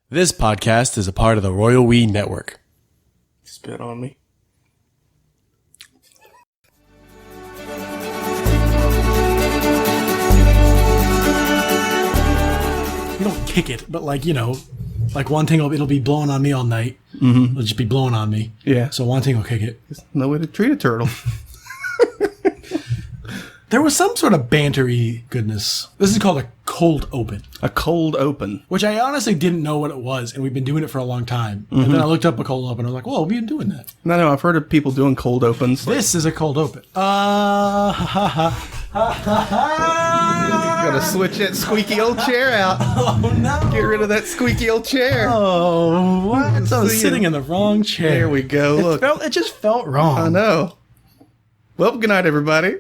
This podcast is a part of the Royal We Network. Spit on me. You don't kick it, but like one thing it'll be blowing on me all night. Mm-hmm. It'll just be blowing on me. Yeah. So one thing will kick it. There's no way to treat a turtle. There was some sort of bantery goodness. This is called a cold open. A cold open. Which I honestly didn't know what it was, and we've been doing it for a long time. Mm-hmm. And then I looked up a cold open, and I was like, whoa, we've been doing that. No, I've heard of people doing cold opens. This is a cold open. You gotta switch that squeaky old chair out. Oh, no. Get rid of that squeaky old chair. Oh, what? I was sitting in the wrong chair. There we go. Look. It just felt wrong. I know. Well, good night, everybody.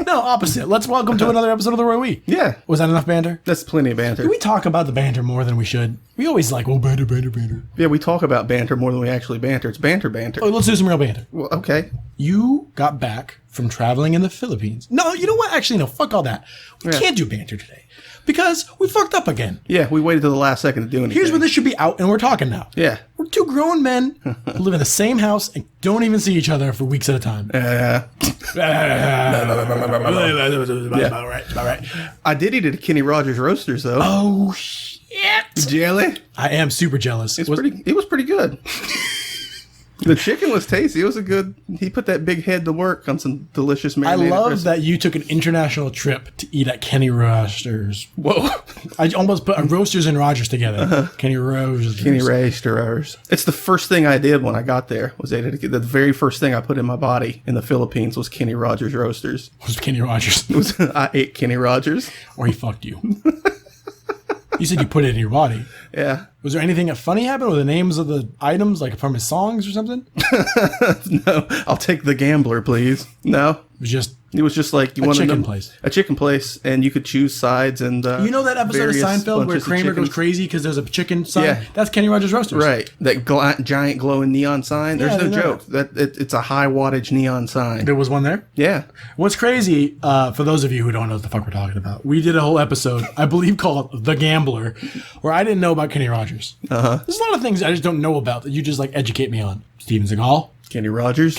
No, opposite. Let's welcome to another episode of the Roy We. Yeah. Was that enough banter? That's plenty of banter. Do we talk about the banter more than we should? We always banter. Yeah, we talk about banter more than we actually banter. It's banter. Oh, let's do some real banter. Well, okay. You got back from traveling in the Philippines. No, you know what? Actually, no. Fuck all that. We can't do banter today because we fucked up again. Yeah, we waited till the last second to do anything. Here's where this should be out, and we're talking now. Yeah. We're two grown men who live in the same house and don't even see each other for weeks at a time. All right. I did eat at Kenny Rogers Roasters, though. Oh, shit. Jelly? I am super jealous. It was pretty good. The chicken was tasty. It was he put that big head to work on some delicious marinade. I love that you took an international trip to eat at Kenny Rogers. Whoa. I almost put Roasters and Rogers together. Kenny Rogers. Kenny Rogers. It's the first thing I did when I got there. The very first thing I put in my body in the Philippines was Kenny Rogers Roasters. Was Kenny Rogers. I ate Kenny Rogers. Or he fucked you. You said you put it in your body. Yeah. Was there anything funny happen with the names of the items, like from his songs or something? No. I'll take the gambler, please. No. It was just like a chicken place. A chicken place, and you could choose sides and you know that episode of Seinfeld where Kramer goes crazy because there's a chicken sign? Yeah. That's Kenny Rogers Roasters. Right. That giant glowing neon sign. There's no joke. It's a high wattage neon sign. There was one there? Yeah. What's crazy, for those of you who don't know what the fuck we're talking about, we did a whole episode, I believe called The Gambler, where I didn't know about Kenny Rogers. Uh-huh. There's a lot of things I just don't know about that you just like educate me on. Steven Seagal. Kenny Rogers.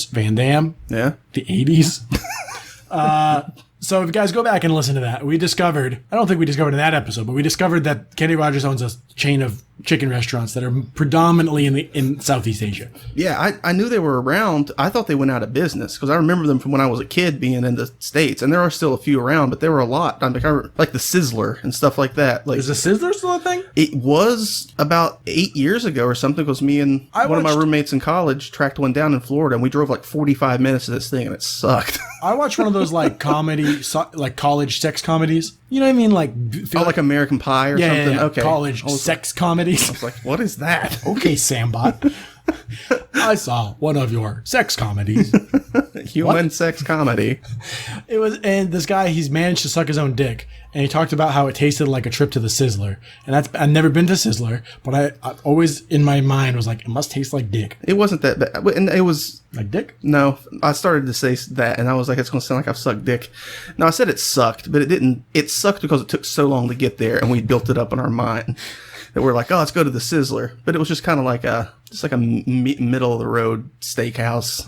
Van Damme. Yeah. The 80s. So if you guys go back and listen to that, we discovered, I don't think we discovered in that episode, but we discovered that Kenny Rogers owns a chain of chicken restaurants that are predominantly in Southeast Asia. Yeah, I knew they were around. I thought they went out of business because I remember them from when I was a kid being in the States, and there are still a few around, but there were a lot. Like the Sizzler and stuff like that. Like, is the Sizzler still a thing? It was about 8 years ago or something because me and one of my roommates in college tracked one down in Florida, and we drove like 45 minutes to this thing, and it sucked. I watched one of those like like college sex comedies. You know what I mean? Like American Pie or something? Yeah. Okay. College sex comedies. I was like, what is that? Okay, Sambot. I saw one of your sex comedies. Human sex comedy. It was, and this guy, he's managed to suck his own dick, and he talked about how it tasted like a trip to the Sizzler. And I've never been to Sizzler, but I always in my mind was like, it must taste like dick. It wasn't that bad, and it was like dick. No, I started to say that, and I was like, it's going to sound like I've sucked dick. No, I said it sucked, but it didn't. It sucked because it took so long to get there, and we built it up in our mind that we're like, oh, let's go to the Sizzler. But it was just kind of like a middle of the road steakhouse.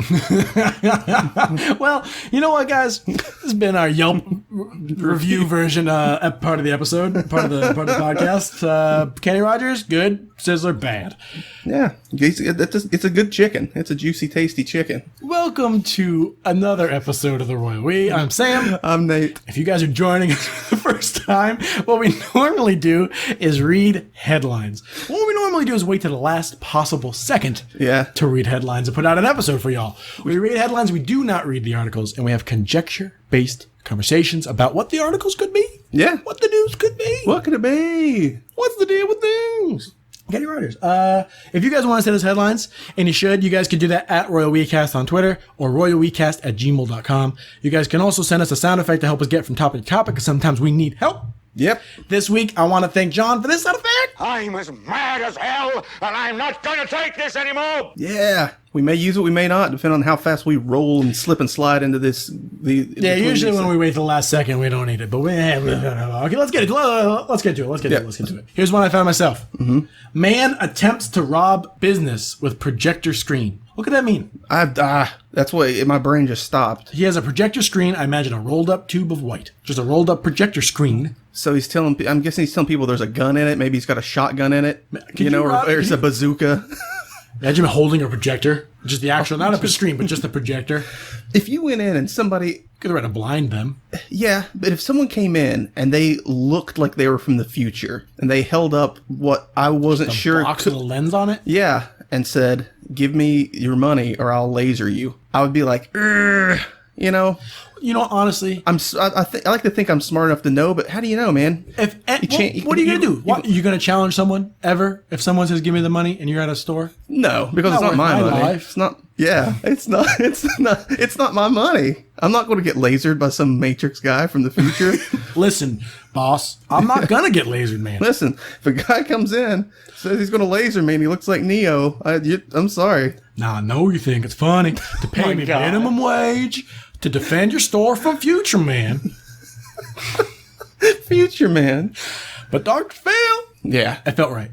Well, you know what, guys? This has been our Yelp review version, part of the episode, part of the podcast. Kenny Rogers, good. Sizzler, bad. Yeah, it's a good chicken. It's a juicy, tasty chicken. Welcome to another episode of The Royal We. I'm Sam. I'm Nate. If you guys are joining us for the first time, what we normally do is read headlines. What we normally do is wait to the last possible second to read headlines and put out an episode for y'all. We read headlines, we do not read the articles, and we have conjecture-based conversations about what the articles could be. Yeah. What the news could be. What could it be? What's the deal with things? Kenny Rogers. If you guys want to send us headlines, and you should, you guys can do that at Royal WeCast on Twitter or royalwecast@gmail.com. You guys can also send us a sound effect to help us get from topic to topic because sometimes we need help. Yep. This week, I want to thank John for this effect. I'm as mad as hell, and I'm not going to take this anymore. Yeah. We may use it, we may not, depending on how fast we roll and slip and slide into this. Usually when we wait till the last second, we don't need it. But okay, let's get it. Let's get to it. Here's one I found myself. Mm-hmm. Man attempts to rob business with projector screen. What could that mean? That's what my brain just stopped. He has a projector screen. I imagine a rolled up tube of white. Just a rolled up projector screen. So I'm guessing he's telling people there's a gun in it. Maybe he's got a shotgun in it. Or it's a bazooka. Imagine holding a projector. Just the actual, not a screen, but just the projector. If you went in and somebody... Could have tried to blind them. Yeah, but if someone came in and they looked like they were from the future and they held up what I wasn't sure... A box with a lens on it? Yeah, and said, give me your money or I'll laser you. I would be like, you know... Honestly, I like to think I'm smart enough to know, but how do you know, man? What are you gonna do? You gonna challenge someone ever if someone says "Give me the money" and you're at a store? No, because it's not my money. Life. It's not. Yeah, it's not. It's not my money. I'm not going to get lasered by some Matrix guy from the future. Listen, boss, I'm not gonna get lasered, man. Listen, if a guy comes in says he's going to laser me and he looks like Neo, I'm sorry. Nah, I know you think it's funny to pay me minimum wage to defend your store from Future Man. Future Man. But Dr. Phil. Yeah. I felt right.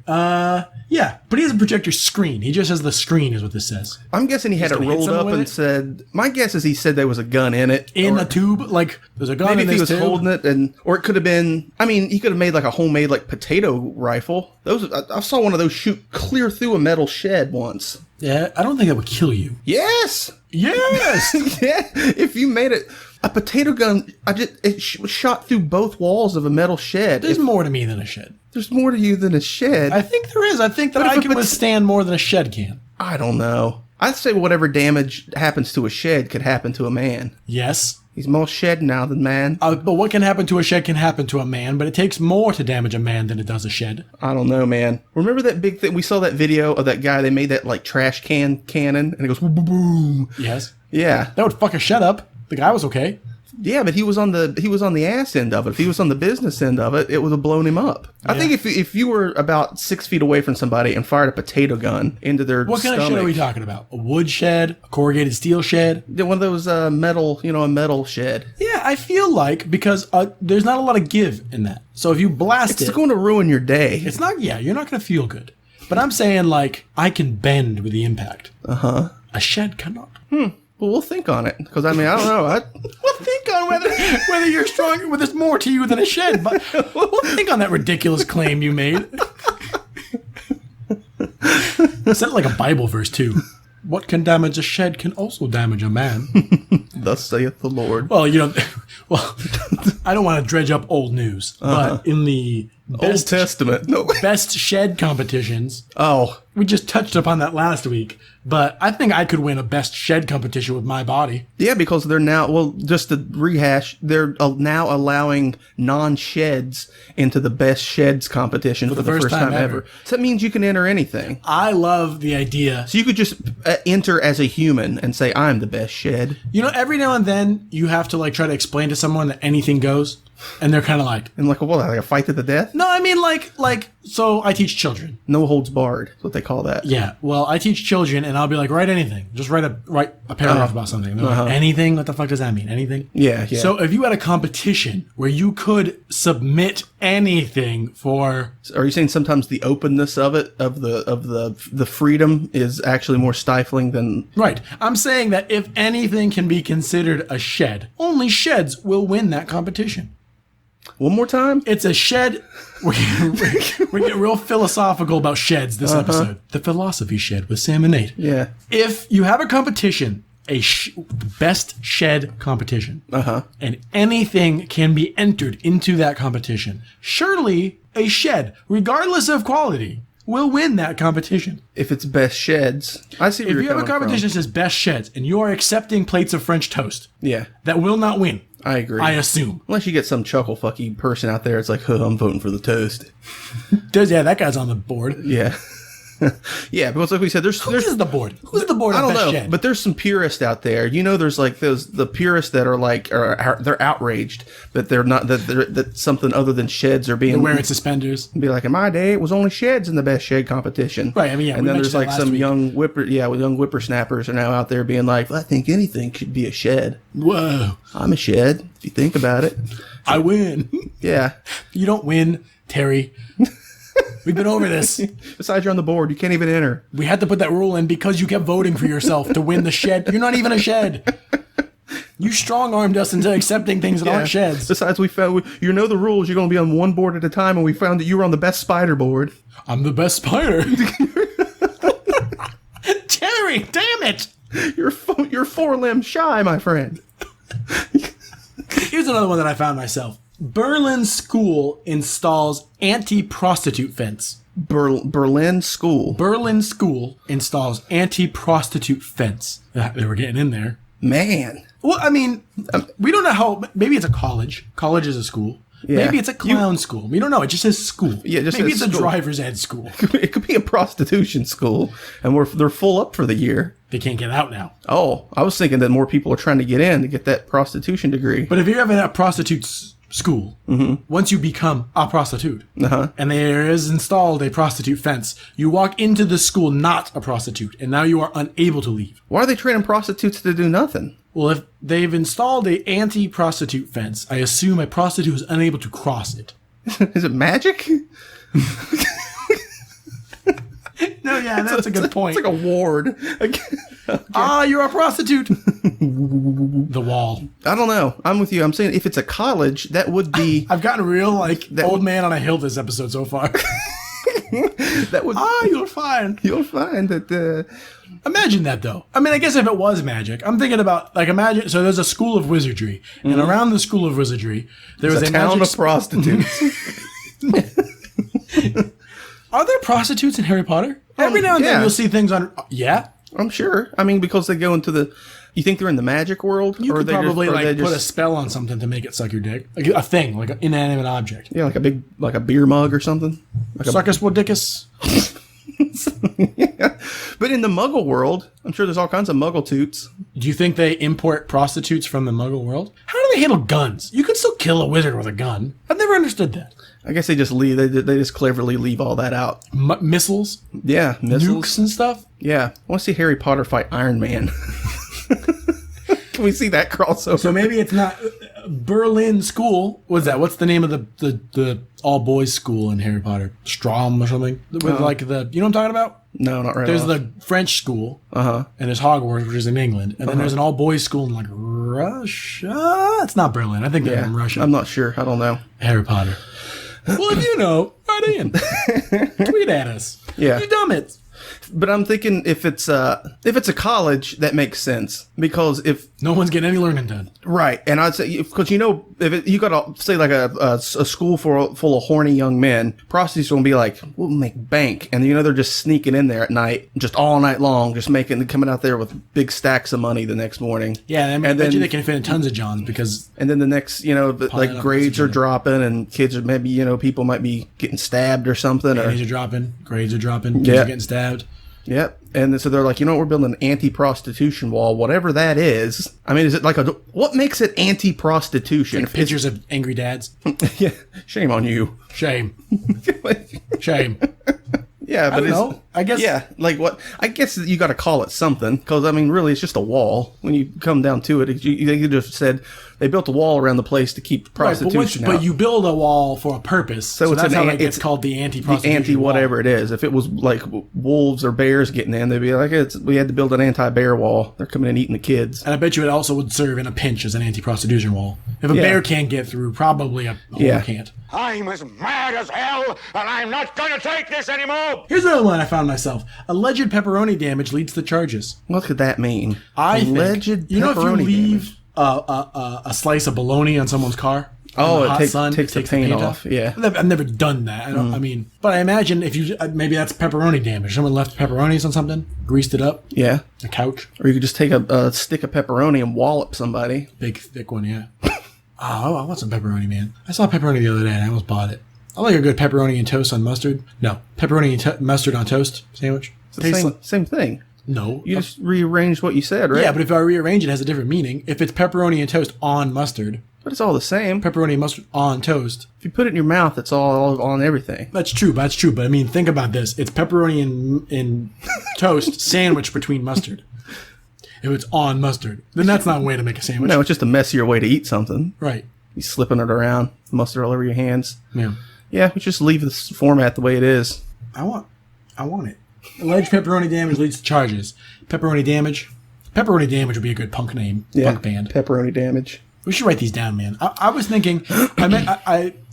Yeah, but he has a projector screen. He just has the screen is what this says. I'm guessing he had it rolled up and said, my guess is he said there was a gun in it. In a tube? Like, there's a gun in this tube? Maybe if he was holding it, or it could have been, he could have made like a homemade like potato rifle. I saw one of those shoot clear through a metal shed once. Yeah, I don't think that would kill you. Yes! Yes! Yeah, if you made it... A potato gun, it shot through both walls of a metal shed. There's more to me than a shed. There's more to you than a shed. I think there is. I think that I can withstand more than a shed can. I don't know. I'd say whatever damage happens to a shed could happen to a man. Yes. He's more shed now than man. But what can happen to a shed can happen to a man, but it takes more to damage a man than it does a shed. I don't know, man. Remember that big thing? We saw that video of that guy. They made that like trash can cannon, and it goes boom, boom, boom. Yes. Yeah. That would fuck a shed up. The guy was okay. Yeah, but he was on the ass end of it. If he was on the business end of it, it would have blown him up. Yeah. I think if you were about 6 feet away from somebody and fired a potato gun into their What kind stomach, of shed are we talking about? A wood shed? A corrugated steel shed? One of those metal, a metal shed. Yeah, I feel like because there's not a lot of give in that. So if you blast it's going to ruin your day. It's not. Yeah, you're not going to feel good. But I'm saying like I can bend with the impact. Uh-huh. A shed cannot. Well, we'll think on it because I don't know. We'll think on whether you're stronger, whether there's more to you than a shed. But we'll think on that ridiculous claim you made. Sounded like a Bible verse too. What can damage a shed can also damage a man. Thus saith the Lord. Well, I don't want to dredge up old news, but in the Old Testament, best shed competitions. Oh, we just touched upon that last week, but I think I could win a best shed competition with my body. Yeah, because they're now, just to rehash, they're now allowing non-sheds into the best sheds competition for the first time ever. So that means you can enter anything. I love the idea. So you could just enter as a human and say, I'm the best shed. Every now and then you have to try to explain to someone that anything goes. And they're kind of like... And like a fight to the death? No, I mean so I teach children. No holds barred. That's what they call that. Yeah. Well, I teach children and I'll be like, write anything. Just write a paragraph about something. Like, anything? What the fuck does that mean? Anything? Yeah. So if you had a competition where you could submit anything for... Are you saying sometimes the openness of it, of the freedom is actually more stifling than... Right. I'm saying that if anything can be considered a shed, only sheds will win that competition. One more time? It's a shed. We get real philosophical about sheds this episode. The Philosophy Shed with Sam and Nate. Yeah. If you have a competition, best shed competition, and anything can be entered into that competition, surely a shed, regardless of quality, will win that competition. If it's best sheds. I see where you're coming from. If you have a competition that says best sheds, and you are accepting plates of French toast, that will not win. I agree. I assume. Unless you get some chuckle-fucky person out there, it's like, I'm voting for the toast. Yeah, that guy's on the board. Yeah. Yeah, because like we said, there's Who is the board? Who's the board? I don't know, shed? but there's some purists out there. You know, there's like the purists that are like they're outraged that they're not that something other than sheds are being They're wearing suspenders. Be like, in my day, it was only sheds in the best shed competition. Right. I mean, yeah. And then there's like some young whippersnappers are now out there being like, well, I think anything should be a shed. Whoa. I'm a shed. If you think about it, I win. Yeah. You don't win, Terry. We've been over this. Besides, you're on the board. You can't even enter. We had to put that rule in because you kept voting for yourself to win the shed. You're not even a shed. You strong-armed us into accepting things that aren't sheds. Besides, we found, you know the rules. You're going to be on one board at a time, and we found that you were on the best spider board. I'm the best spider. Terry, damn it. You're 4 limbs shy, my friend. Here's another one that I found myself. Berlin school installs anti-prostitute fence. Berlin school. Berlin school installs anti-prostitute fence. They were getting in there. Man. Well, I mean, we don't know how. Maybe it's a college. College is a school. Yeah. Maybe it's a clown school. We don't know. It just says school. Yeah, just maybe says it's a school. driver's ed school. It could be a prostitution school, and they're full up for the year. They can't get out now. Oh, I was thinking that more people are trying to get in to get that prostitution degree. But if you're having a prostitute's school, once you become a prostitute, and there is installed a prostitute fence, you walk into the school not a prostitute, and now you are unable to leave. Why are they training prostitutes to do nothing? Well, if they've installed a anti-prostitute fence, I assume a prostitute is unable to cross it. Is it magic? No, yeah, that's a good point. It's like a ward. Ah, you're a prostitute. The wall. I don't know. I'm with you. I'm saying if it's a college, that would be... I've gotten real, like, old man on a hill this episode so far. That would... You'll find. You'll find that... Imagine that, though. I mean, I guess if it was magic, I'm thinking about, like, imagine... So there's a school of wizardry, and around the school of wizardry, there was a town magic... of prostitutes. Are there prostitutes in Harry Potter? Every now and then yeah. you'll see things on... Yeah? I'm sure. I mean, because they go into the... You think they're in the magic world? You could probably, put a spell on something to make it suck your dick. Like a thing, like an inanimate object. Yeah, like a beer mug or something. Like Suckus Wodicus. Yeah. But in the Muggle world, I'm sure there's all kinds of Muggle toots. Do you think they import prostitutes from the Muggle world? How do they handle guns? You could still kill a wizard with a gun. I've never understood that. I guess they just leave. They just cleverly leave all that out. Missiles? Yeah, missiles. Nukes and stuff? Yeah. I want to see Harry Potter fight Iron Man. Can we see that crossover? So maybe it's not Berlin School. What's that? What's the name of the all boys school in Harry Potter? Strom or something? With like the, you know what I'm talking about? No, not right. There's the French school, and there's Hogwarts, which is in England, and then there's an all boys school in like Russia. It's not Berlin. I think they're in Russia. I'm not sure. I don't know. Harry Potter. Well, if you know, write in. Tweet at us. Yeah. You dumb it. But I'm thinking if it's a college, that makes sense, because if no one's getting any learning done, right, and I'd say because if you got to say like a school full of horny young men, prostitutes will be like, we'll make bank, and they're just sneaking in there at night, just all night long, just coming out there with big stacks of money the next morning. Yeah, and I bet you they can fit in tons of Johns because. And then the next, like grades are dropping, and kids are maybe people might be getting stabbed or something. Grades are dropping. Kids are getting stabbed. Yep. And so they're like, we're building an anti-prostitution wall, whatever that is. I mean, is it like what makes it anti-prostitution? Like pictures of angry dads. Yeah. Shame on you. Shame. Shame. Yeah, but I don't know. I guess. Yeah, like what? I guess you got to call it something, because I mean, really, it's just a wall. When you come down to it, they just said they built a wall around the place to keep prostitution out. But you build a wall for a purpose, so that's how it gets called the anti-prostitution. The anti-whatever it is. If it was like wolves or bears getting in, they'd be like, we had to build an anti-bear wall. They're coming in eating the kids. And I bet you it also would serve in a pinch as an anti-prostitution wall. If a bear can't get through, probably a whore can't. I'm as mad as hell, and I'm not going to take this anymore. Here's another one I found myself. Alleged pepperoni damage leads to charges. What could that mean? Alleged pepperoni damage. You know if you leave a slice of bologna on someone's car? Oh, it takes the paint off. Yeah. I've never done that. But I imagine if you, maybe that's pepperoni damage. Someone left pepperonis on something, greased it up. Yeah. A couch. Or you could just take a stick of pepperoni and wallop somebody. Big, thick one, yeah. Oh, I want some pepperoni, man. I saw pepperoni the other day and I almost bought it. I like a good pepperoni and toast on mustard. No, pepperoni and mustard on toast sandwich. It's the same thing. No. You just rearranged what you said, right? Yeah, but if I rearrange it, it has a different meaning. If it's pepperoni and toast on mustard. But it's all the same. Pepperoni and mustard on toast. If you put it in your mouth, it's all on everything. That's true. But I mean, think about this. It's pepperoni and toast sandwich between mustard. If it's on mustard, then that's not a way to make a sandwich. No, it's just a messier way to eat something. Right. You slipping it around, mustard all over your hands. Yeah. Yeah, we just leave this format the way it is. I want it. Alleged pepperoni damage leads to charges. Pepperoni damage would be a good punk name. Yeah, punk band. Pepperoni damage. We should write these down, man. I was thinking,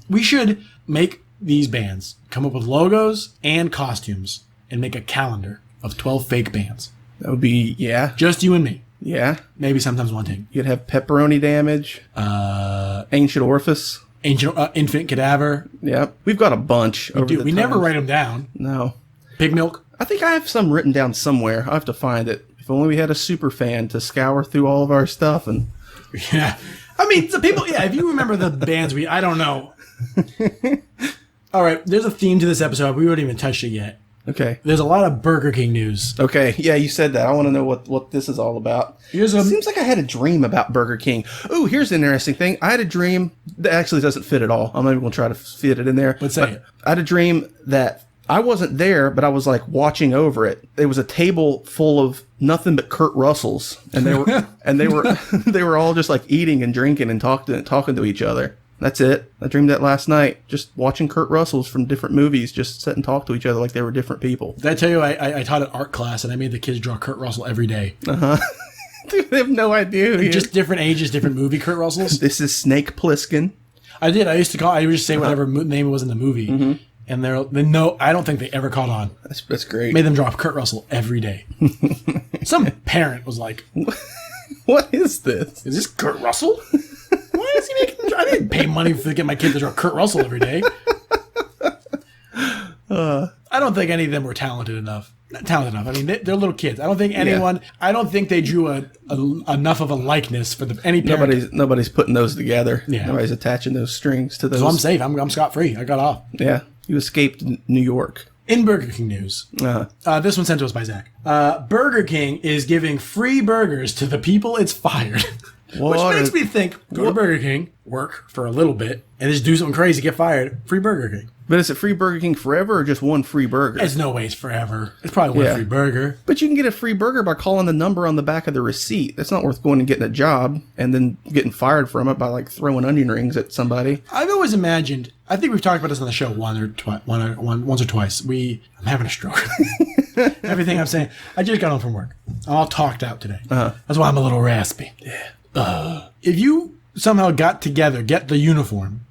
we should make these bands, come up with logos and costumes, and make a calendar of 12 fake bands. That would be, yeah. Just you and me. Yeah. Maybe sometimes one team. You'd have Pepperoni Damage, Ancient Orifice, Infant Cadaver. Yep. We've got a bunch. We never write them down. No. Pig Milk. I think I have some written down somewhere. I'll have to find it. If only we had a super fan to scour through all of our stuff and... Yeah. I mean, the people, if you remember the bands I don't know. All right, there's a theme to this episode. We haven't even touched it yet. Okay. There's a lot of Burger King news. Okay, yeah, you said that. I want to know what this is all about. It seems like I had a dream about Burger King. Ooh, here's an interesting thing. I had a dream that actually doesn't fit at all. I'm not even going to try to fit it in there. Let's say it. I had a dream that I wasn't there, but I was like watching over it. There was a table full of nothing but Kurt Russells, and they were all just like eating and drinking and talking to each other. That's it. I dreamed that last night, just watching Kurt Russells from different movies just sit and talk to each other like they were different people. Did I tell you I taught an art class and I made the kids draw Kurt Russell every day? Uh-huh. Dude, they have no idea. Just different ages, different movie Kurt Russells. This is Snake Plissken. I did. I would just say whatever name it was in the movie. Mm-hmm. And I don't think they ever caught on. That's great. Made them draw Kurt Russell every day. Some parent was like, what is this? Is this Kurt Russell? Why is he making? I didn't pay money to get my kid to draw Kurt Russell every day. I don't think any of them were talented enough. Not talented enough. I mean, they're little kids. I don't think anyone. Yeah. I don't think they drew enough of a likeness for any parent. Nobody's putting those together. Yeah. Nobody's attaching those strings to those. So I'm safe. I'm scot free. I got off. Yeah. You escaped New York. In Burger King news, this one sent to us by Zach. Burger King is giving free burgers to the people it's fired. Which makes me think, go to Burger King, work for a little bit, and just do something crazy, get fired. Free Burger King. But is it free Burger King forever or just one free burger? There's no way it's forever. It's probably one free burger. But you can get a free burger by calling the number on the back of the receipt. That's not worth going and getting a job and then getting fired from it by like throwing onion rings at somebody. I've always imagined, I think we've talked about this on the show once or twice. I'm having a stroke. Everything I'm saying. I just got home from work. I'm all talked out today. That's why I'm a little raspy. Yeah. If you somehow get the uniform,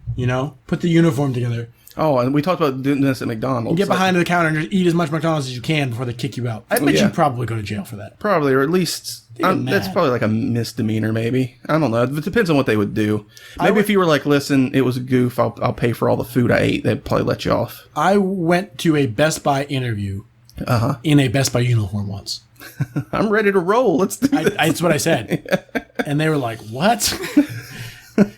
put the uniform together. Oh, and we talked about doing this at McDonald's. You get behind the counter and just eat as much McDonald's as you can before they kick you out. I bet you'd probably go to jail for that. Probably, or at least that's probably like a misdemeanor, maybe. I don't know. It depends on what they would do. Maybe if you were like, listen, it was a goof, I'll pay for all the food I ate, they'd probably let you off. I went to a Best Buy interview in a Best Buy uniform once. I'm ready to roll. Let's do this. That's what I said. And they were like, what?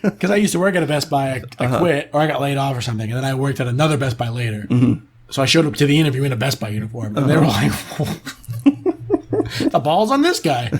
Because I used to work at a Best Buy. I quit, or I got laid off or something, and then I worked at another Best Buy later. Mm-hmm. So I showed up to the interview in a Best Buy uniform, and they were like, the ball's on this guy.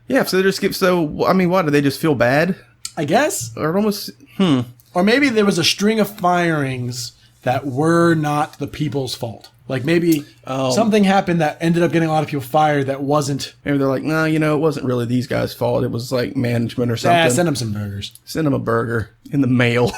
Yeah, so they just get why do they just feel bad? I guess. Or almost, Or maybe there was a string of firings that were not the people's fault. Like maybe something happened that ended up getting a lot of people fired that wasn't... Maybe they're like, no, it wasn't really these guys' fault. It was like management or something. Yeah, send them some burgers. Send them a burger in the mail.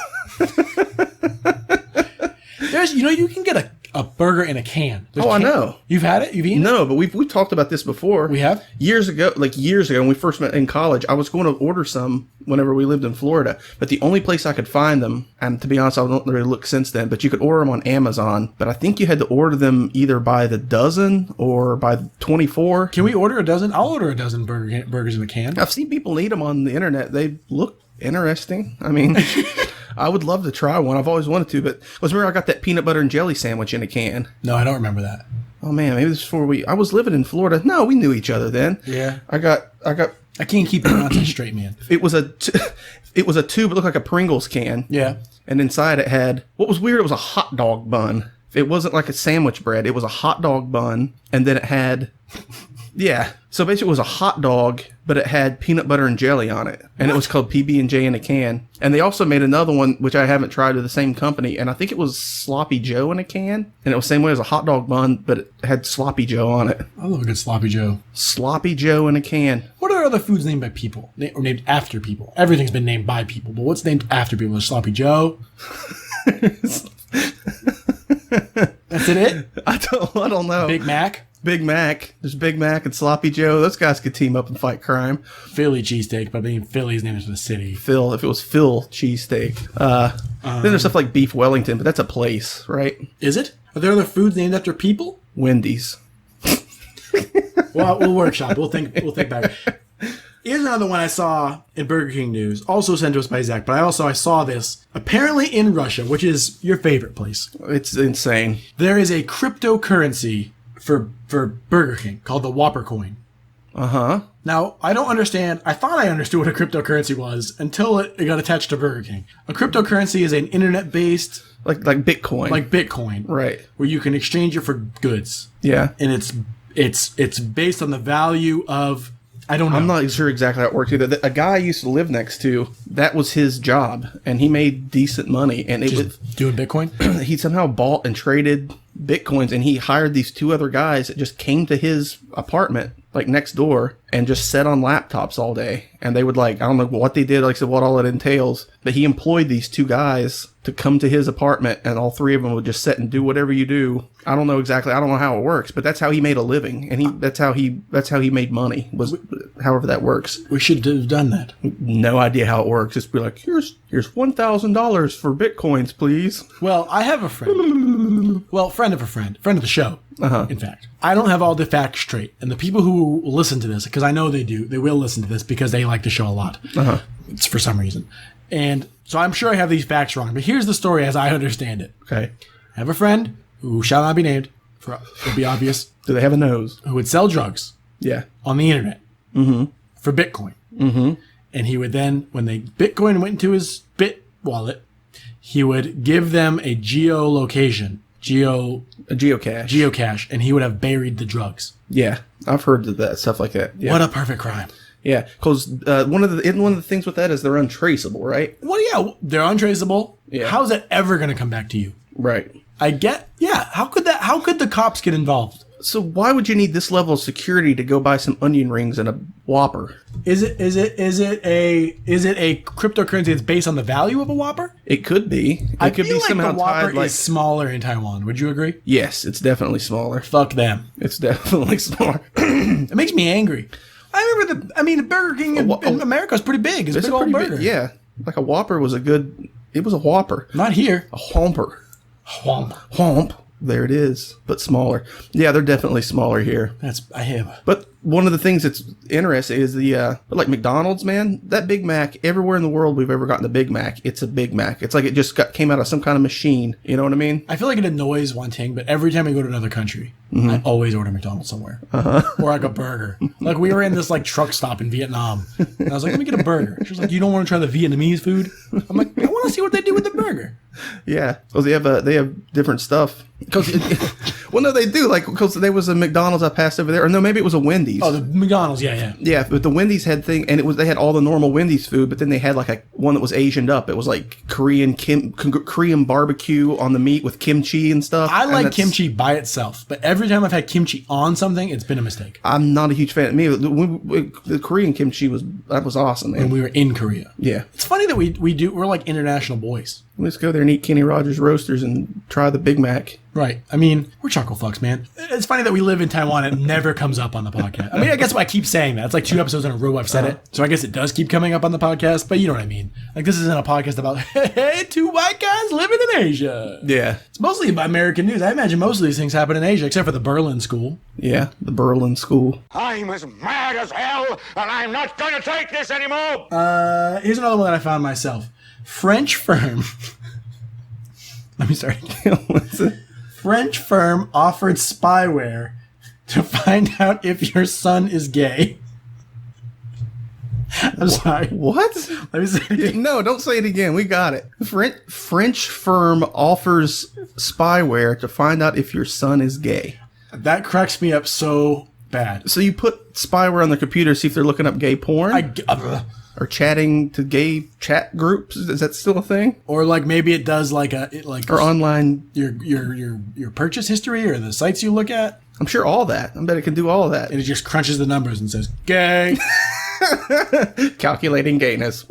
You can get a burger in a can. I know. You've had it? You've eaten it? No, but we've talked about this before. We have? Years ago, when we first met in college, I was going to order some whenever we lived in Florida. But the only place I could find them, and to be honest, I don't really look since then, but you could order them on Amazon. But I think you had to order them either by the dozen or by 24. Can we order a dozen? I'll order a dozen burgers in a can. I've seen people eat them on the internet. They look interesting. I mean... I would love to try one. I've always wanted to, but remember I got that peanut butter and jelly sandwich in a can. No, I don't remember that. Oh man, maybe this is before I was living in Florida. No, we knew each other then. Yeah. I got I can't keep the nonsense straight, man. It was a tube that looked like a Pringles can. Yeah. And inside it had, what was weird, it was a hot dog bun. It wasn't like a sandwich bread. It was a hot dog bun. And then it had, yeah. So basically it was a hot dog, but it had peanut butter and jelly on it. And It was called PB&J in a can. And they also made another one, which I haven't tried, with the same company. And I think it was Sloppy Joe in a can. And it was the same way as a hot dog bun, but it had Sloppy Joe on it. I love a good Sloppy Joe. Sloppy Joe in a can. What are other foods named by people? Or named after people? Everything's been named by people, but what's named after people? There's Sloppy Joe. That's it? I don't know. Big Mac? Big Mac. There's Big Mac and Sloppy Joe. Those guys could team up and fight crime. Philly cheesesteak, but I mean Philly's named for the city. Phil, if it was Phil cheesesteak. Then there's stuff like Beef Wellington, but that's a place, right? Is it? Are there other foods named after people? Wendy's. Well, we'll workshop. We'll think back. Here's another one I saw in Burger King news, also sent to us by Zach, but I saw this apparently in Russia, which is your favorite place. It's insane. There is a cryptocurrency for Burger King called the Whopper coin. Uh-huh. Now, I don't understand. I thought I understood what a cryptocurrency was until it got attached to Burger King. A cryptocurrency is an internet-based... Like Bitcoin. Like Bitcoin. Right. Where you can exchange it for goods. Yeah. And it's based on the value of... I don't know. I'm not sure exactly how it worked either. A guy I used to live next to, that was his job, and he made decent money. And it was doing Bitcoin? He somehow bought and traded Bitcoins, and he hired these two other guys that just came to his apartment, like next door, and just sat on laptops all day. And they would I don't know what they did, like I said, what all it entails, but he employed these two guys to come to his apartment, and all three of them would just sit and do whatever you do. I don't know exactly. I don't know how it works, but that's how he made a living, and that's how he made money, was however that works. We should have done that. No idea how it works. Just be like, here's $1,000 for Bitcoins, please. Well, I have a friend. Well, friend of the show. In fact, I don't have all the facts straight, and the people who listen to this, because I know they do, they will listen to this because they like the show a lot. It's for some reason, and so I'm sure I have these facts wrong. But here's the story as I understand it. Okay, I have a friend who shall not be named, it'll be obvious. Do they have a nose? Who would sell drugs? Yeah, on the internet. For Bitcoin. And he would then, when the Bitcoin went into his Bit wallet, he would give them a geolocation. A geocache, and he would have buried the drugs. Yeah, I've heard of that, stuff like that. Yeah. What a perfect crime. Yeah, because one of the things with that is they're untraceable, right? Well, yeah, they're untraceable. Yeah. How's that ever going to come back to you? Right. How could the cops get involved? So why would you need this level of security to go buy some onion rings and a Whopper? Is it a cryptocurrency that's based on the value of a Whopper? It could be. I feel like the Whopper is smaller in Taiwan. Would you agree? Yes, it's definitely smaller. Fuck them. It's definitely smaller. It makes me angry. I remember Burger King in America is pretty big. It's a big old burger. Yeah, like a Whopper was it was a Whopper. Not here. A Whomper. Whomp. There it is, but smaller. Yeah, they're definitely smaller here. But one of the things that's interesting is like McDonald's, man, that Big Mac, everywhere in the world we've ever gotten a Big Mac, it's a Big Mac. It's like it just came out of some kind of machine. You know what I mean? I feel like it annoys one thing, but every time I go to another country, I always order McDonald's somewhere. Or like a burger. Like we were in this like truck stop in Vietnam, and I was like, let me get a burger. She was like, you don't want to try the Vietnamese food? I'm like, I want to see what they do with the burger. Yeah, because they have different stuff. Well, no, they do. Like, because there was a McDonald's I passed over there, or no, maybe it was a Wendy's. Oh, the McDonald's, yeah. Yeah, but the Wendy's had and they had all the normal Wendy's food, but then they had like one that was Asianed up. It was like Korean barbecue on the meat with kimchi and stuff. I like kimchi by itself, but every time I've had kimchi on something, it's been a mistake. I'm not a huge fan. The Korean kimchi was awesome, man. And we were in Korea. Yeah, it's funny that we're like international boys. Let's go there and eat Kenny Rogers Roasters and try the Big Mac. Right. I mean, we're chuckle fucks, man. It's funny that we live in Taiwan and it never comes up on the podcast. I mean, I guess I keep saying that. It's like 2 episodes in a row I've said it. So I guess it does keep coming up on the podcast, but you know what I mean. Like, this isn't a podcast about, hey, 2 white guys living in Asia. Yeah. It's mostly about American news. I imagine most of these things happen in Asia, except for the Berlin School. Yeah, the Berlin School. I'm as mad as hell, and I'm not going to take this anymore. Here's another one that I found myself. French firm... Let me start again. What's it? French firm offered spyware to find out if your son is gay. I'm sorry. What? Let me say it again. No, don't say it again. We got it. French firm offers spyware to find out if your son is gay. That cracks me up so bad. So you put spyware on the computer, see if they're looking up gay porn? Or chatting to gay chat groups? Is that still a thing? Or like maybe it does or online your purchase history or the sites you look at. I'm sure all that. I bet it can do all of that. And it just crunches the numbers and says gay. Calculating gayness.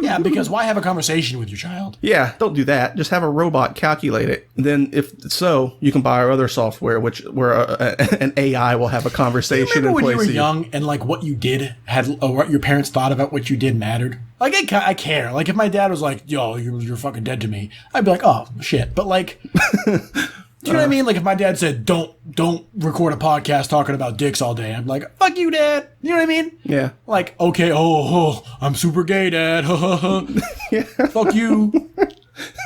Yeah, because why have a conversation with your child? Yeah, don't do that. Just have a robot calculate it. Then, if so, you can buy our other software, where an AI will have a conversation. Remember when you were young and like what you did or what your parents thought about what you did mattered? Like I care. Like if my dad was like, "Yo, you're fucking dead to me," I'd be like, "Oh shit." But like. Do you know what I mean? Like if my dad said, don't record a podcast talking about dicks all day, I'm like, fuck you, Dad. You know what I mean? Yeah. Like, okay, I'm super gay, Dad. Yeah. Fuck you.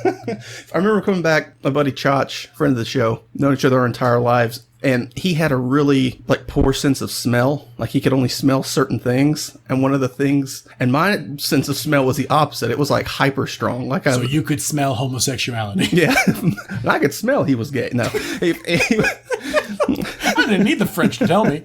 I remember coming back, my buddy Chach, friend of the show, known each other our entire lives, and he had a really poor sense of smell. Like he could only smell certain things, and one of the things, and my sense of smell was the opposite. It was like hyper strong. So you could smell homosexuality. Yeah, and I could smell he was gay. No, I didn't need the French to tell me.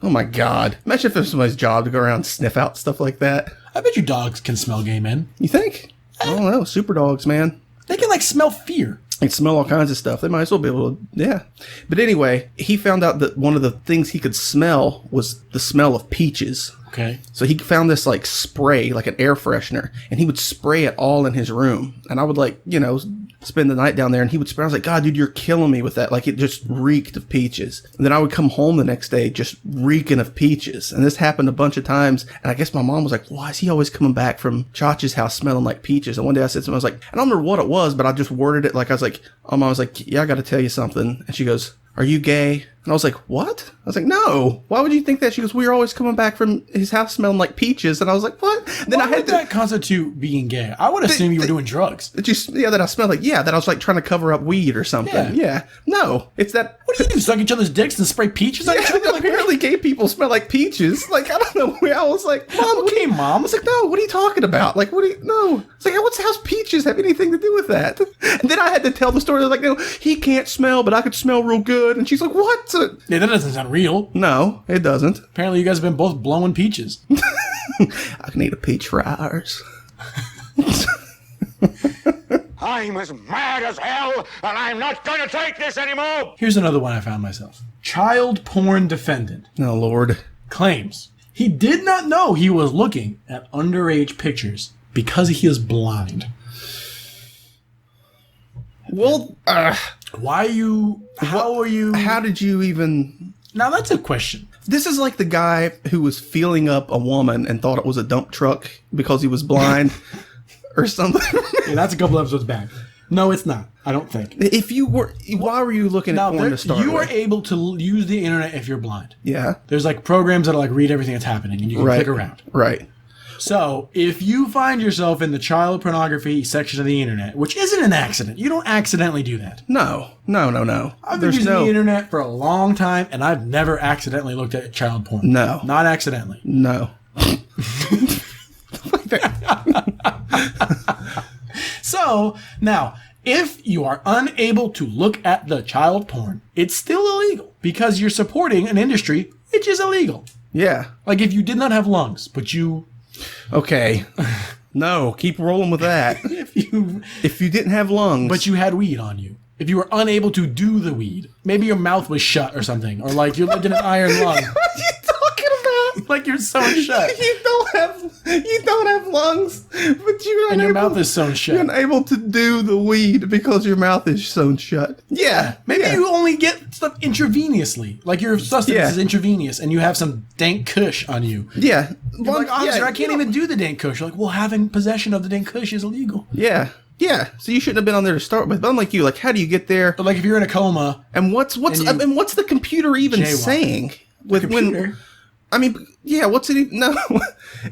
Oh my God! Imagine if it was somebody's job to go around and sniff out stuff like that. I bet you dogs can smell gay men. You think? I don't know. Super dogs, man. They can smell fear. They smell all kinds of stuff. They might as well be able to, yeah. But anyway, he found out that one of the things he could smell was the smell of peaches. Okay. So he found this spray, like an air freshener, and he would spray it all in his room. And I would spend the night down there, and he would spray. I was like, God, dude, you're killing me with that. Like it just reeked of peaches. And then I would come home the next day just reeking of peaches. And this happened a bunch of times. And I guess my mom was like, why is he always coming back from Chach's house smelling like peaches? And one day I said to him, I was like, I don't remember what it was, but I just worded it like, I was like, Mom, I was like, yeah, I got to tell you something. And she goes, are you gay? And I was like, what? I was like, no. Why would you think that? She goes, we were always coming back from his house smelling like peaches. And I was like, what? Then why would that constitute being gay? I would assume you were doing drugs. That I smelled like, that I was trying to cover up weed or something. Yeah. No, it's that. What do you do? Suck each other's dicks and spray peaches on each other? Apparently gay people smell like peaches. I don't know. I was like, Mom, okay, Mom. I was like, no, what are you talking about? No. It's like, how's peaches have anything to do with that? And then I had to tell the story. I was like, no, he can't smell, but I could smell real good. And she's like, what? Yeah, that doesn't sound real. No, it doesn't. Apparently you guys have been both blowing peaches. I can eat a peach for hours. I'm as mad as hell, and I'm not gonna take this anymore! Here's another one I found myself. Child porn defendant. Oh, Lord. Claims he did not know he was looking at underage pictures because he is blind. Well, how did you even... Now that's a question. This is like the guy who was feeling up a woman and thought it was a dump truck because he was blind or something. Yeah, that's a couple episodes back. No, it's not. I don't think. Why were you looking at porn to start with? You are able to use the internet if you're blind. Yeah. There's programs that'll read everything that's happening and you can click around. Right. So, if you find yourself in the child pornography section of the internet, which isn't an accident, you don't accidentally do that. No. I've been using the internet for a long time, and I've never accidentally looked at child porn. No. Not accidentally. No. So, now, if you are unable to look at the child porn, it's still illegal because you're supporting an industry which is illegal. Yeah. Like if you did not have lungs, but you... Okay. No, keep rolling with that. If you didn't have lungs. But you had weed on you. If you were unable to do the weed. Maybe your mouth was shut or something. Or you lived in an iron lung. What are you talking about? Like you're sewn shut. You don't have lungs, but your mouth is sewn shut. You're unable to do the weed because your mouth is sewn shut. Yeah. Maybe you only get stuff intravenously. Like your sustenance is intravenous and you have some dank kush on you. Yeah. You're like, officer, I can't even do the dank kush. You're like, well, having possession of the dank kush is illegal. Yeah. Yeah, so you shouldn't have been on there to start with. But unlike you, how do you get there? But if you're in a coma, and what's the computer even saying? With computer. What's it even? No.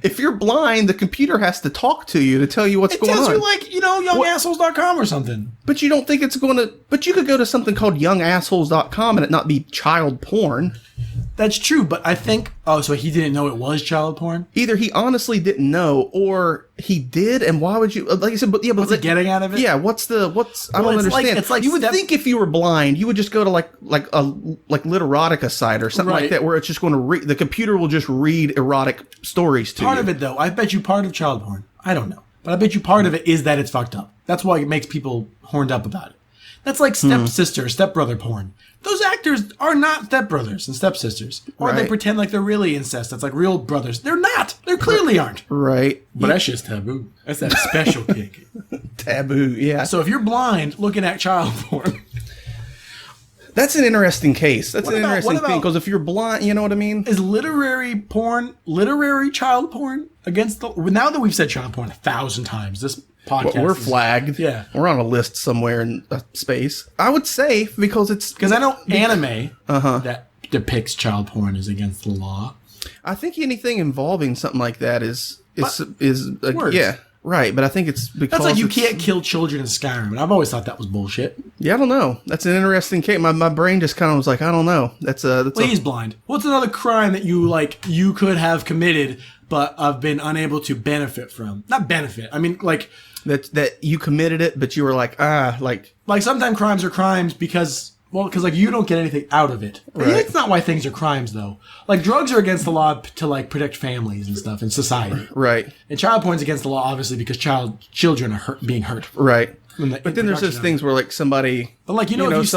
If you're blind, the computer has to talk to you to tell you what's going on. It tells you youngassholes.com or something. But you don't think it's going to... But you could go to something called youngassholes.com and it not be child porn. That's true, but I think... Oh, so he didn't know it was child porn? Either he honestly didn't know, or he did, and why would you... Like I said, but what's he getting out of it? Yeah, I don't understand. It's like you would think if you were blind, you would just go to like Literotica site or something like that, where it's just going to read... The computer will just read erotic stories to you. Part of it, though, I bet you part of child porn, I don't know, but I bet you part of it is that it's fucked up. That's why it makes people horned up about it. That's like stepsister, stepbrother porn. Those actors are not stepbrothers and stepsisters. Or they pretend like they're really incest. That's like real brothers. They're not. They clearly aren't. Right. But that's just taboo. That's that special kick. Taboo, yeah. So if you're blind looking at child porn... That's an interesting case. That's an interesting thing, because if you're blind, you know what I mean? Is literary child porn against the... Now that we've said child porn 1,000 times, this podcast we're flagged. Yeah. We're on a list somewhere in space. I would say, because it's... Because I know anime that depicts child porn is against the law. I think anything involving something like that is words. Yeah. Right, but I think it's because... That's like you can't kill children in Skyrim, and I've always thought that was bullshit. Yeah, I don't know. That's an interesting case. My brain just kind of was like, I don't know. He's blind. What's another crime that you could have committed, but have been unable to benefit from? Not benefit. I mean, like... That you committed it, but you were like, Like, sometimes crimes are crimes because... Well, because, like, you don't get anything out of it. Right. That's not why things are crimes, though. Like, drugs are against the law to, like, protect families and stuff in society. Right. And child porn's against the law, obviously, because children are being hurt. Right. But then there's those things where, like, somebody... But, like, if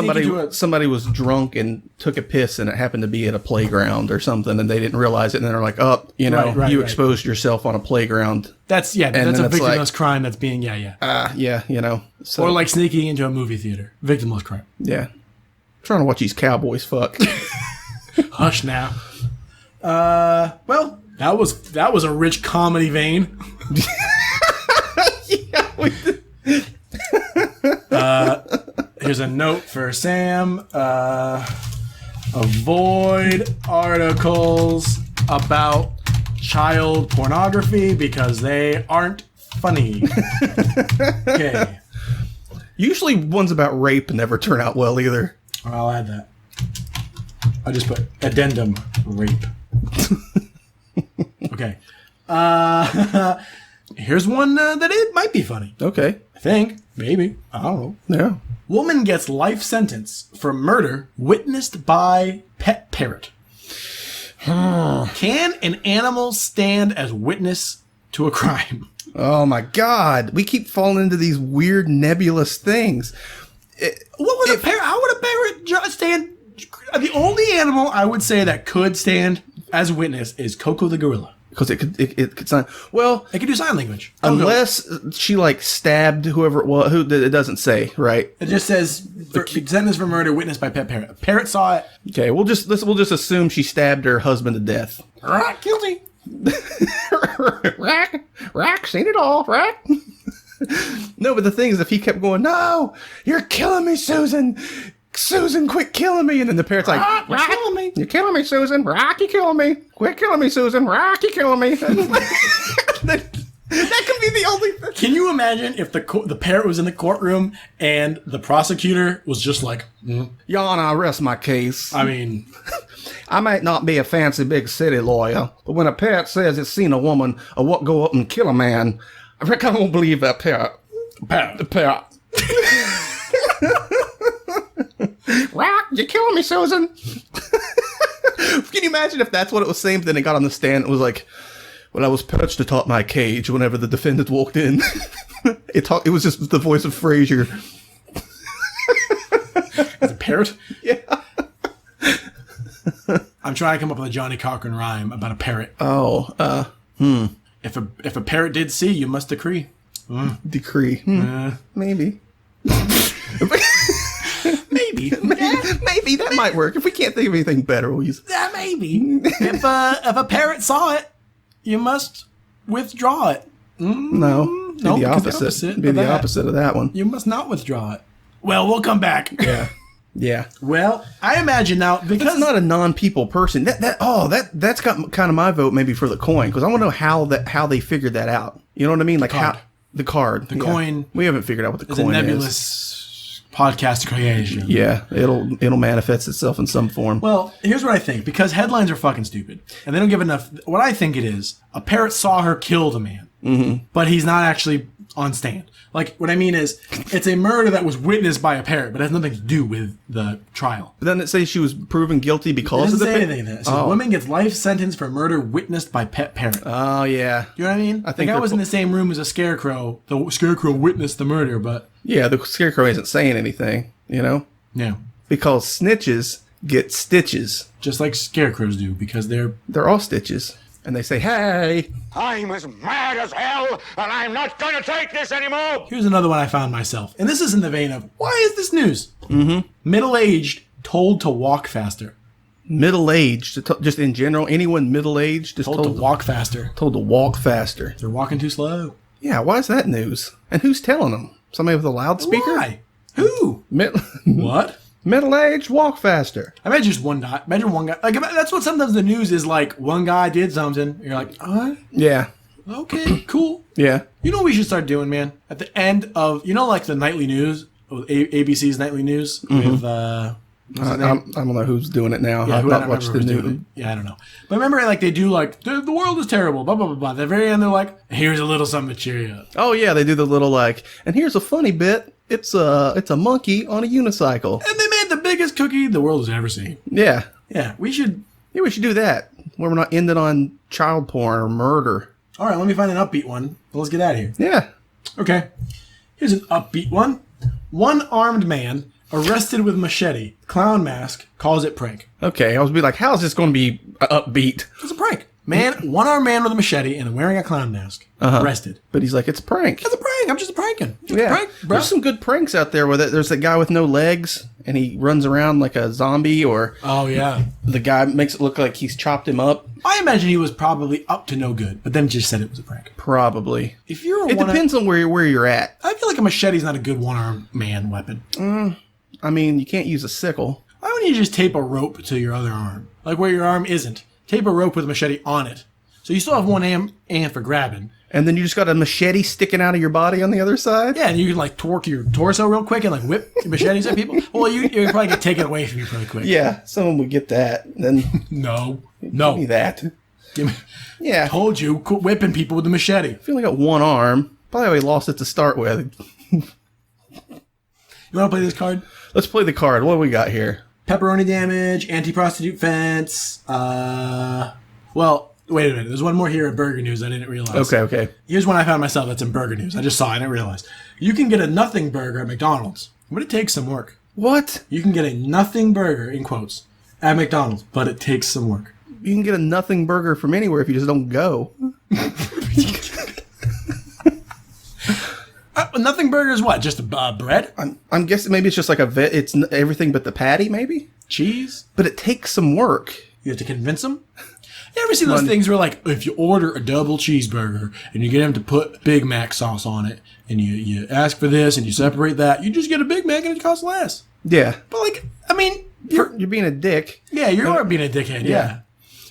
somebody was drunk and took a piss, and it happened to be at a playground or something, and they didn't realize it, and then they're like, you exposed yourself on a playground. That's a victimless crime that's being, So, or, like, sneaking into a movie theater. Victimless crime. Yeah. Trying to watch these cowboys fuck. Hush now. Well, that was a rich comedy vein. Yeah, we did. Here's a note for Sam. Avoid articles about child pornography because they aren't funny. Okay. Usually ones about rape never turn out well either. I'll add that. I just put addendum rape. Okay. Here's one that it might be funny. Okay. I think. Maybe. I don't know. Yeah. Woman gets life sentence for murder witnessed by pet parrot. Can an animal stand as witness to a crime? Oh my God. We keep falling into these weird nebulous things. How would a parrot stand? The only animal I would say that could stand as a witness is Coco the gorilla. Because it could sign. Well, it could do sign language. Unless she like stabbed whoever it was. Who it doesn't say, right? It just says sentence for murder witnessed by pet parrot. A parrot saw it. Okay, we'll just assume she stabbed her husband to death. Guilty. Rack, seen it all, Rack. No, but the thing is, if he kept going, no, you're killing me, Susan. Susan, quit killing me. And then the parrot's like, you're killing me. You're killing me, Susan. Rock, you're killing me. Quit killing me, Susan. Rock, you're killing me. That could be the only thing. Can you imagine if the parrot was in the courtroom and the prosecutor was just like, Your Honor, I rest my case. I mean... I might not be a fancy big city lawyer, but when a parrot says it's seen a woman or what go up and kill a man, I reckon I won't believe that parrot. The parrot. Rock, you're killing me, Susan. Can you imagine if that's what it was saying, but then it got on the stand and it was like, when I was perched atop my cage whenever the defendant walked in. It was just the voice of Frasier. As a parrot? Yeah. I'm trying to come up with a Johnny Cochran rhyme about a parrot. If a parrot did see, you must decree. Decree. Maybe. Maybe. Maybe that might work. If we can't think of anything better, we'll use. Yeah, maybe. If a parrot saw it, you must withdraw it. No, the opposite. Be the opposite of that one. You must not withdraw it. Well, we'll come back. Yeah. Yeah. Well, I imagine now because that's not a non-people person. That's got kind of my vote maybe for the coin, because I want to know how they figured that out. You know what I mean? Like the card. The coin. We haven't figured out what the coin is. A nebulous podcast creation. Yeah, it'll manifest itself in some form. Well, here's what I think. Because headlines are fucking stupid. And they don't give enough... What I think it is, a parrot saw her kill the man. Mm-hmm. But he's not actually on stand. Like, what I mean is, it's a murder that was witnessed by a parrot, but it has nothing to do with the trial. But doesn't it say she was proven guilty because of the... It doesn't say anything. It says, woman gets life sentence for murder witnessed by pet parrot. Oh, yeah. You know what I mean? I think I was in the same room as a scarecrow. The scarecrow witnessed the murder, but... Yeah, the scarecrow isn't saying anything, you know? Yeah. Because snitches get stitches. Just like scarecrows do, because they're all stitches. And they say, hey! I'm as mad as hell, and I'm not going to take this anymore! Here's another one I found myself. And this is in the vein of, why is this news? Mm-hmm. Middle-aged told to walk faster. Middle-aged, just in general, anyone middle-aged is told to walk faster. Told to walk faster. They're walking too slow. Yeah, why is that news? And who's telling them? Somebody with a loudspeaker? Why? Who? What? Middle-aged, walk faster. I imagine just one guy. Imagine one guy. Like, that's what sometimes the news is like, one guy did something. You're like, yeah. Okay, cool. Yeah. You know what we should start doing, man? At the end of, like the nightly news, ABC's nightly news with, I don't know who's doing it now. Yeah, I've not watched the news. Yeah, I don't know. But remember, like, they do, like, the world is terrible, blah, blah, blah, blah. At the very end, they're like, here's a little something to cheer you up. Oh, yeah, they do the little, like, and here's a funny bit. It's a monkey on a unicycle. And they made the biggest cookie the world has ever seen. Yeah. Yeah, we should do that. Where we're not ending on child porn or murder. All right, let me find an upbeat one. Let's get out of here. Yeah. Okay. Here's an upbeat one. One armed man arrested with machete, clown mask, calls it prank. Okay, I was be like, how is this going to be upbeat? It's a prank. One armed man with a machete and wearing a clown mask. Arrested. But he's like, it's a prank. It's a prank. I'm just pranking. It's yeah. a prank, bro. There's some good pranks out there where there's a guy with no legs and he runs around like a zombie, or oh yeah, the guy makes it look like he's chopped him up. I imagine he was probably up to no good, but then just said it was a prank. Probably. If you're it depends on where you're at. I feel like a machete's not a good one-armed man weapon. I mean, you can't use a sickle. Why wouldn't you just tape a rope to your other arm? Like where your arm isn't. Tape a rope with a machete on it. So you still have one hand for grabbing. And then you just got a machete sticking out of your body on the other side? Yeah, and you can like torque your torso real quick and like whip machetes at people. Well, you probably get taken away from you pretty quick. Yeah, someone would get that. Then No. Give me that. Give me, yeah. Told you, quit whipping people with the machete. If you only got one arm, probably lost it to start with. You want to play this card? Let's play the card. What do we got here? Pepperoni damage, anti-prostitute fence. Well, wait a minute. There's one more here at Burger News I didn't realize. Okay. Here's one I found myself that's in Burger News. I just saw it. I didn't realize. You can get a nothing burger at McDonald's, but it takes some work. What? You can get a nothing burger, in quotes, at McDonald's, but it takes some work. You can get a nothing burger from anywhere if you just don't go. Nothing burger is what? Just bread? I'm guessing maybe it's just like it's everything but the patty, maybe? Cheese? But it takes some work. You have to convince them? You ever see those things where, like, if you order a double cheeseburger and you get them to put Big Mac sauce on it, and you ask for this and you separate that, you just get a Big Mac and it costs less. Yeah. But, like, I mean... You're being a dick. Yeah, you are being a dickhead, yeah.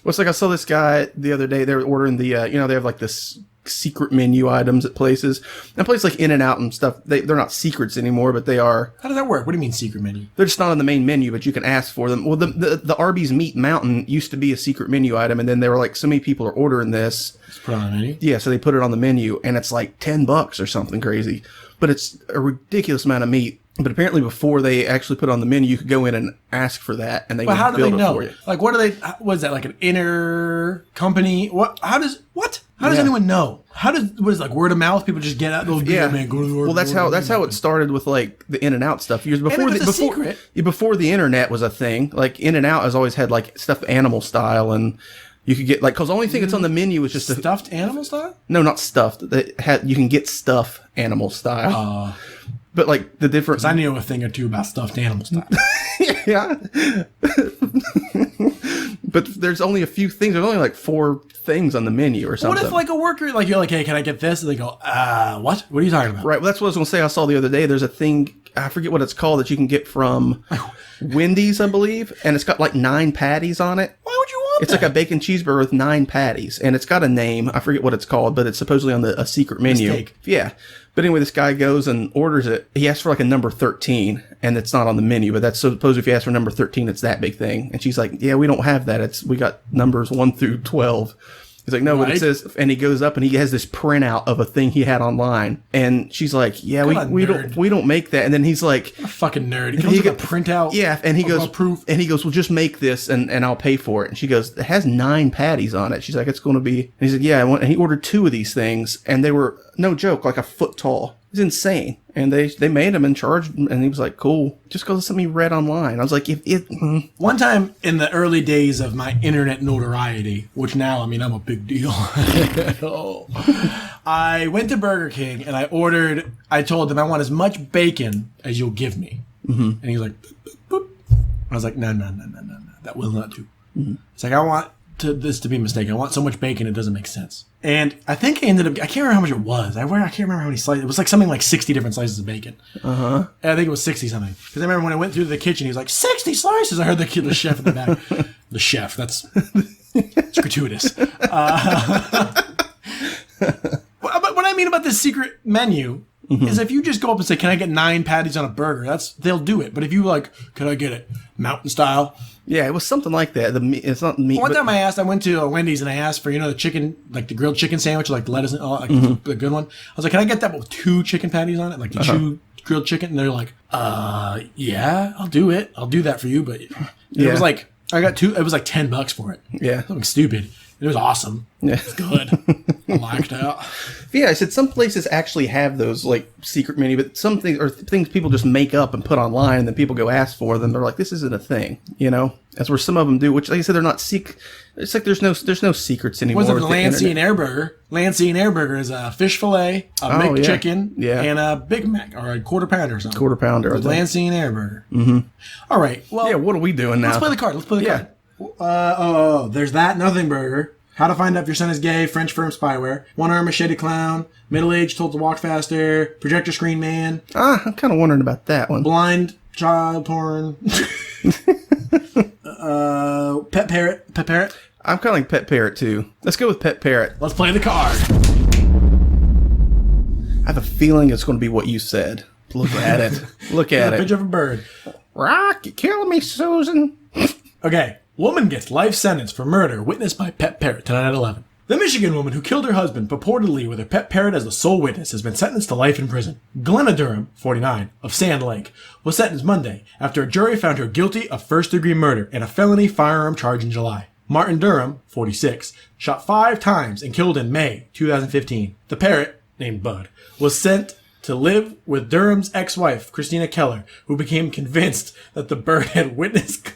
Well, it's like I saw this guy the other day. They were ordering the, they have like this secret menu items at places. And places like In-N-Out and stuff, they're not secrets anymore, but they are. How does that work? What do you mean secret menu? They're just not on the main menu, but you can ask for them. Well, the Arby's Meat Mountain used to be a secret menu item, and then they were like, so many people are ordering this. It's put on the menu? Yeah, so they put it on the menu, and it's like $10 or something crazy. But it's a ridiculous amount of meat. But apparently before they actually put it on the menu, you could go in and ask for that, and they would build it for you. Like, what is that, like an inner company? How does anyone know? What is like word of mouth? People just get out those man, go to the order. Well, that's how it started with like the In-N-Out stuff. Years before before the internet was a thing, like In-N-Out has always had like stuff animal style, and you could get like, because the only thing that's on the menu is just stuffed animal style. No, not stuffed. You can get stuff animal style. But like the difference, I knew a thing or two about stuffed animal style. Yeah. But there's only a few things. There's only like 4 things on the menu or something. What if like a worker, like you're like, hey, can I get this? And they go, what? What are you talking about? Right. Well, that's what I was going to say. I saw the other day. There's a thing, I forget what it's called, that you can get from Wendy's, I believe. And it's got like 9 patties on it. Why would you want It's like a bacon cheeseburger with 9 patties, and it's got a name. I forget what it's called, but it's supposedly on a secret menu. Mistake. Yeah. But anyway, this guy goes and orders it. He asks for like a number 13, and it's not on the menu, but that's suppose if you ask for number 13, it's that big thing. And she's like, yeah, we don't have that. We got numbers 1 through 12. He's like, no, but it says, and he goes up and he has this printout of a thing he had online. And she's like, yeah, we don't make that. And then he's like, a fucking nerd. He comes with a printout. Yeah. And he goes, proof. And he goes, well, just make this and I'll pay for it. And she goes, it has 9 patties on it. She's like, it's going to be, and he's like, yeah. And he ordered 2 of these things and they were, no joke, like a foot tall. It's insane. And they made him and charged him, and he was like, cool. Just because of something he read online. I was like, One time in the early days of my internet notoriety, which now, I mean, I'm a big deal. I went to Burger King and I told them I want as much bacon as you'll give me. Mm-hmm. And he was like, boop. I was like, no, that will not do. Mm-hmm. It's like, I want this to be mistaken. I want so much bacon it doesn't make sense. And I think I ended up, I can't remember how much it was. I can't remember how many slices. It was like something like 60 different slices of bacon. Uh-huh. And I think it was 60 something. Because I remember when I went through the kitchen, he was like, 60 slices. I heard the chef in the back. The chef, that's it's gratuitous. But what I mean about this secret menu is if you just go up and say, can I get 9 patties on a burger? They'll do it. But if you like, can I get it mountain style? Yeah, it was something like that. It's not meat. One time I went to Wendy's and I asked for, the chicken, like the grilled chicken sandwich, like the lettuce and all, like the good one. I was like, can I get that with 2 chicken patties on it? Like the 2 grilled chicken? And they're like, yeah, I'll do it. I'll do that for you. But it was like, I got 2, it was like $10 for it. Yeah. Something stupid. It was awesome. Yeah. It was good. I liked it. Yeah, I said some places actually have those like secret menu, but some things are things people just make up and put online, and then people go ask for them. They're like, this isn't a thing, That's where some of them do, which, like I said, they're not secret. It's like there's no secrets anymore. What's the Lansing Air Burger? Lansing Air Burger is a fish fillet, a McChicken, and a Big Mac or a quarter pounder or something. Quarter pounder. Lansing Air Burger. Mm-hmm. All right. Well, yeah. What are we doing now? Let's play the card. There's that Nothing Burger. How to find out if your son is gay, French firm spyware, one-arm machete clown, middle-aged told to walk faster, projector screen man. I'm kind of wondering about that one. Blind child porn. Pet parrot. I'm kind of like pet parrot too. Let's go with pet parrot. Let's play the card. I have a feeling it's going to be what you said. Look at it. Look at it. A picture of a bird. Rock, you killing me, Susan. Okay. Woman gets life sentence for murder witnessed by pet parrot tonight at 11. The Michigan woman who killed her husband purportedly with her pet parrot as the sole witness has been sentenced to life in prison. Glenna Durham, 49, of Sand Lake, was sentenced Monday after a jury found her guilty of first-degree murder and a felony firearm charge in July. Martin Durham, 46, shot 5 times and killed in May 2015. The parrot, named Bud, was sent to live with Durham's ex-wife, Christina Keller, who became convinced that the bird had witnessed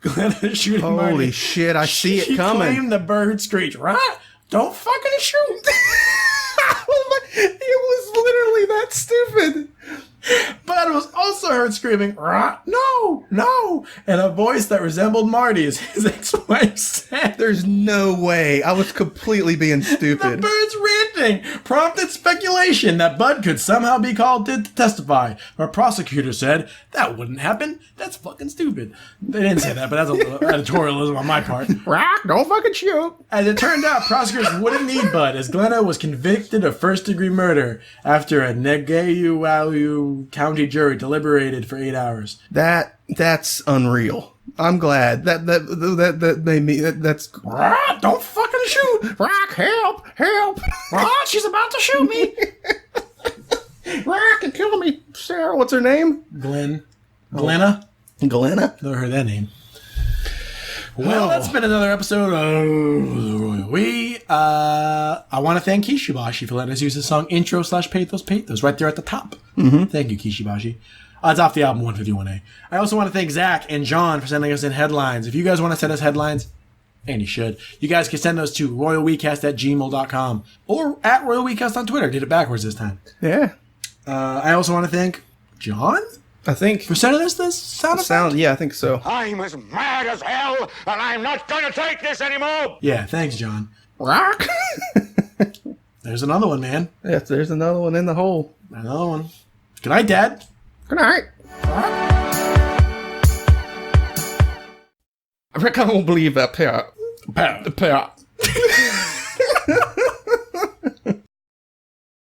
Glenna shooting Marty. Holy shit, I see it coming. She claimed the bird screeched, right? Don't fucking shoot. It was literally that stupid. Bud was also heard screaming, rah, no, and a voice that resembled Marty's, his ex-wife said. There's no way. I was completely being stupid. The bird's ranting prompted speculation that Bud could somehow be called to testify. A prosecutor said, that wouldn't happen. That's fucking stupid. They didn't say that, but that's a little editorialism on my part. Rock, don't fucking shoot. As it turned out, prosecutors wouldn't need Bud, as Glenna was convicted of first-degree murder after a Negayuwalu County jury deliberated for 8 hours. That's unreal. I'm glad that made me. That's don't fucking shoot. Rock, help! She's about to shoot me. Rock, you're killing me. Sarah, what's her name? Glenna. Glenna. Never heard that name. Well, that's been another episode of The Royal We. I want to thank Kishibashi for letting us use the song intro/pathos right there at the top. Mm-hmm. Thank you, Kishibashi. It's off the album 151A. I also want to thank Zach and John for sending us in headlines. If you guys want to send us headlines, and you should, you guys can send those to royalwecast@gmail.com or at royalwecast on Twitter. Did it backwards this time. Yeah. I also want to thank John, I think, for sending us this sound effect. Yeah, I think so. I'm as mad as hell, and I'm not going to take this anymore. Yeah, thanks, John. Rock. There's another one, man. Yes, there's another one in the hole. Another one. Good night, Dad. Good night. I reckon I won't believe that parrot. Parrot. Parrot.